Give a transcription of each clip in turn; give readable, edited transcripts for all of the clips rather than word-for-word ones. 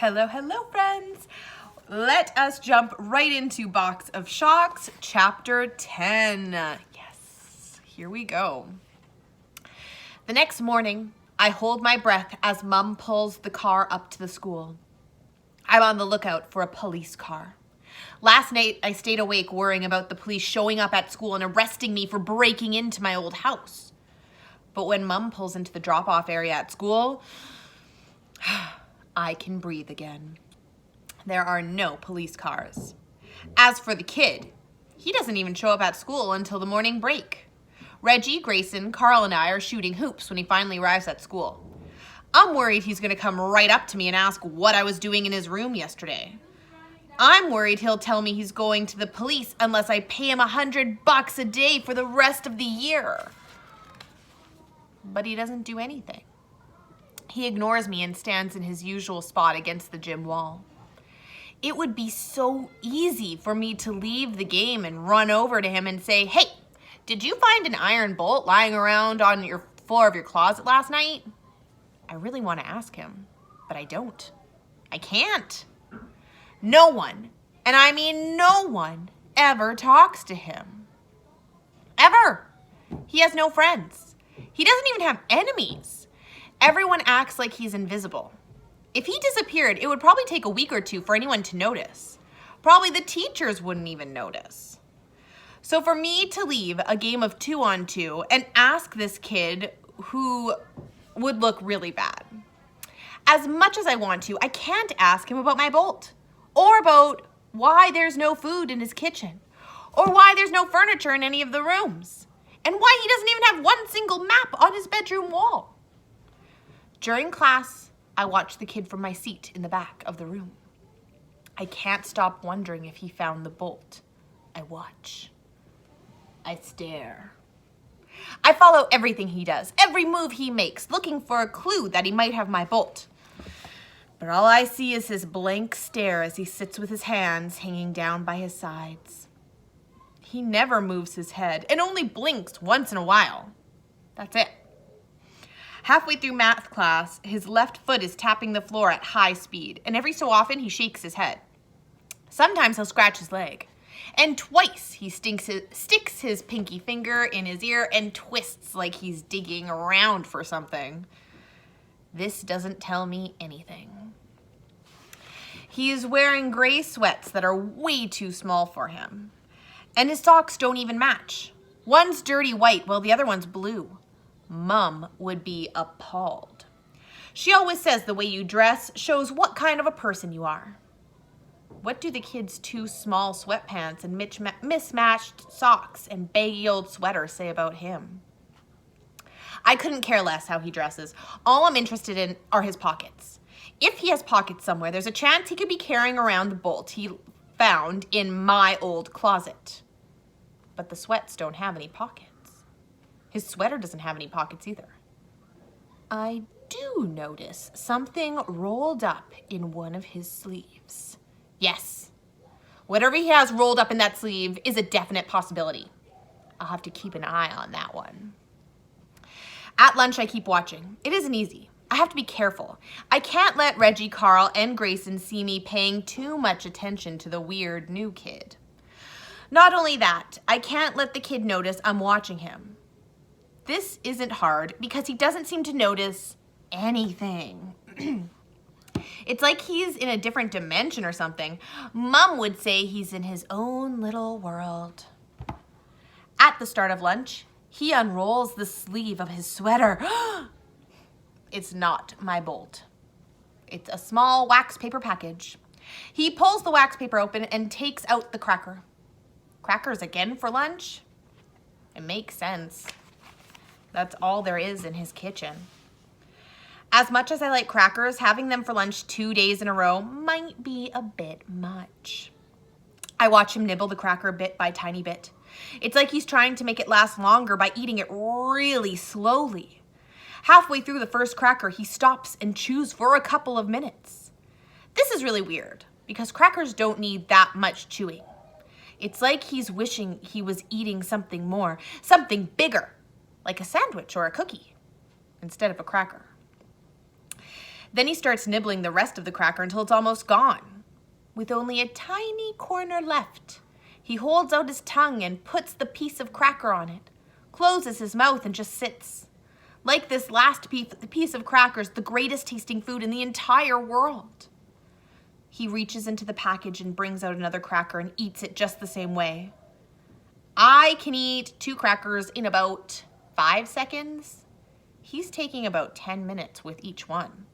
Hello, hello, friends. Let us jump right into Box of Shocks, Chapter 10. Yes, here we go. The next morning, I hold my breath as Mum pulls the car up to the school. I'm on the lookout for a police car. Last night, I stayed awake worrying about the police showing up at school and arresting me for breaking into my old house. But when Mum pulls into the drop-off area at school, I can breathe again. There are no police cars. As for the kid, he doesn't even show up at school until the morning break. Reggie, Grayson, Carl, and I are shooting hoops when he finally arrives at school. I'm worried he's going to come right up to me and ask what I was doing in his room yesterday. I'm worried he'll tell me he's going to the police unless I pay him $100 a day for the rest of the year. But he doesn't do anything. He ignores me and stands in his usual spot against the gym wall. It would be so easy for me to leave the game and run over to him and say, "Hey, did you find an iron bolt lying around on your floor of your closet last night?" I really want to ask him, but I don't. I can't. No one, and I mean no one, ever talks to him. Ever. He has no friends. He doesn't even have enemies. Everyone acts like he's invisible. If he disappeared, it would probably take a week or two for anyone to notice. Probably the teachers wouldn't even notice. So for me to leave a game of 2-on-2 and ask this kid who would look really bad. As much as I want to, I can't ask him about my bolt, or about why there's no food in his kitchen, or why there's no furniture in any of the rooms, and why he doesn't even have one single map on his bedroom wall. During class, I watch the kid from my seat in the back of the room. I can't stop wondering if he found the bolt. I watch. I stare. I follow everything he does, every move he makes, looking for a clue that he might have my bolt. But all I see is his blank stare as he sits with his hands hanging down by his sides. He never moves his head and only blinks once in a while. That's it. Halfway through math class, his left foot is tapping the floor at high speed, and every so often he shakes his head. Sometimes he'll scratch his leg, and twice he sticks his pinky finger in his ear and twists like he's digging around for something. This doesn't tell me anything. He is wearing gray sweats that are way too small for him, and his socks don't even match. One's dirty white while the other one's blue. Mum would be appalled. She always says the way you dress shows what kind of a person you are. What do the kid's too small sweatpants and mismatched socks and baggy old sweater say about him? I couldn't care less how he dresses. All I'm interested in are his pockets. If he has pockets somewhere, there's a chance he could be carrying around the bolt he found in my old closet. But the sweats don't have any pockets. His sweater doesn't have any pockets either. I do notice something rolled up in one of his sleeves. Yes, whatever he has rolled up in that sleeve is a definite possibility. I'll have to keep an eye on that one. At lunch, I keep watching. It isn't easy. I have to be careful. I can't let Reggie, Carl, and Grayson see me paying too much attention to the weird new kid. Not only that, I can't let the kid notice I'm watching him. This isn't hard because he doesn't seem to notice anything. It's like he's in a different dimension or something. Mum would say he's in his own little world. At the start of lunch, he unrolls the sleeve of his sweater. It's not my bolt. It's a small wax paper package. He pulls the wax paper open and takes out the cracker. Crackers again for lunch? It makes sense. That's all there is in his kitchen. As much as I like crackers, having them for lunch 2 days in a row might be a bit much. I watch him nibble the cracker bit by tiny bit. It's like he's trying to make it last longer by eating it really slowly. Halfway through the first cracker, he stops and chews for a couple of minutes. This is really weird because crackers don't need that much chewing. It's like he's wishing he was eating something more, something bigger, like a sandwich or a cookie, instead of a cracker. Then he starts nibbling the rest of the cracker until it's almost gone. With only a tiny corner left, he holds out his tongue and puts the piece of cracker on it, closes his mouth and just sits. Like this last piece of crackers, the greatest tasting food in the entire world. He reaches into the package and brings out another cracker and eats it just the same way. I can eat 2 crackers in about 5 seconds. He's taking about 10 minutes with each one.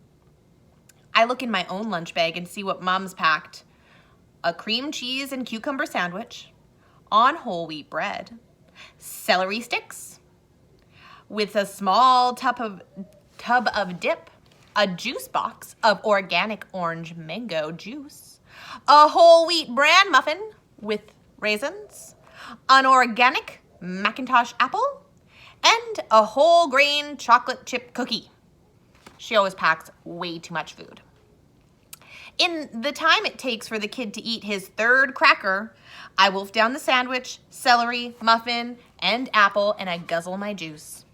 I look in my own lunch bag and see what Mom's packed. A cream cheese and cucumber sandwich on whole wheat bread, celery sticks, with a small tub of dip, a juice box of organic orange mango juice, a whole wheat bran muffin with raisins, an organic Macintosh apple, and a whole grain chocolate chip cookie. She always packs way too much food. In the time it takes for the kid to eat his 3rd cracker, I wolf down the sandwich, celery, muffin, and apple, and I guzzle my juice.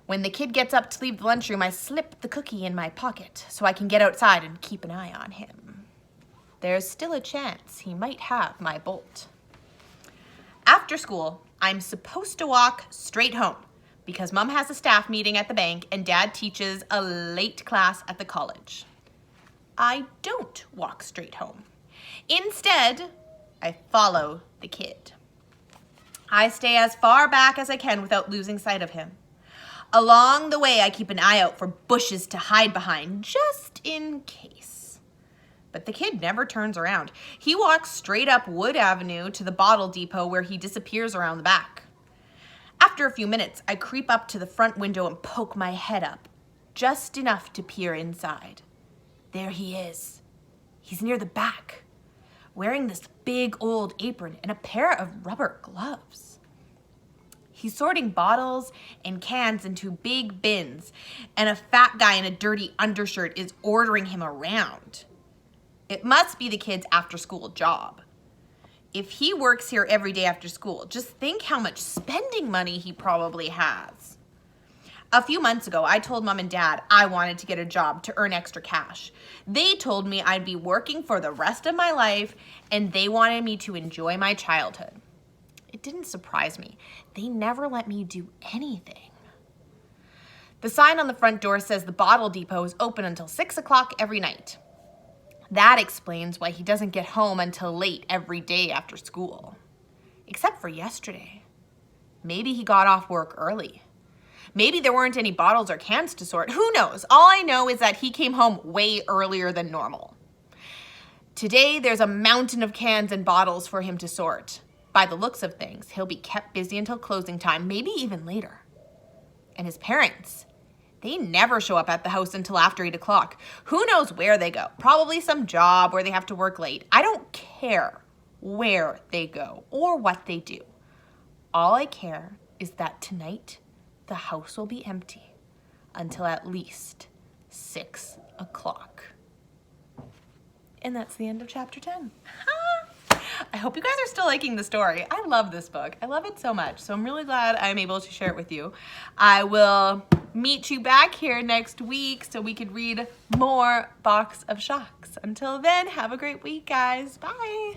When the kid gets up to leave the lunchroom, I slip the cookie in my pocket so I can get outside and keep an eye on him. There's still a chance he might have my bolt. After school, I'm supposed to walk straight home because Mom has a staff meeting at the bank and Dad teaches a late class at the college. I don't walk straight home. Instead, I follow the kid. I stay as far back as I can without losing sight of him. Along the way, I keep an eye out for bushes to hide behind, just in case. But the kid never turns around. He walks straight up Wood Avenue to the bottle depot where he disappears around the back. After a few minutes, I creep up to the front window and poke my head up, just enough to peer inside. There he is. He's near the back, wearing this big old apron and a pair of rubber gloves. He's sorting bottles and cans into big bins, and a fat guy in a dirty undershirt is ordering him around. It must be the kid's after-school job. If he works here every day after school, just think how much spending money he probably has. A few months ago, I told Mom and Dad I wanted to get a job to earn extra cash. They told me I'd be working for the rest of my life, and they wanted me to enjoy my childhood. It didn't surprise me. They never let me do anything. The sign on the front door says the bottle depot is open until 6 o'clock every night. That explains why he doesn't get home until late every day after school. Except for yesterday. Maybe he got off work early. Maybe there weren't any bottles or cans to sort. Who knows? All I know is that he came home way earlier than normal. Today, there's a mountain of cans and bottles for him to sort. By the looks of things, he'll be kept busy until closing time, maybe even later. And his parents, they never show up at the house until after 8 o'clock. Who knows where they go? Probably some job where they have to work late. I don't care where they go or what they do. All I care is that tonight, the house will be empty until at least 6 o'clock. And that's the end of chapter 10. I hope you guys are still liking the story. I love this book. I love it so much. So I'm really glad I'm able to share it with you. I will meet you back here next week so we could read more Box of Shocks. Until then, have a great week, guys. Bye.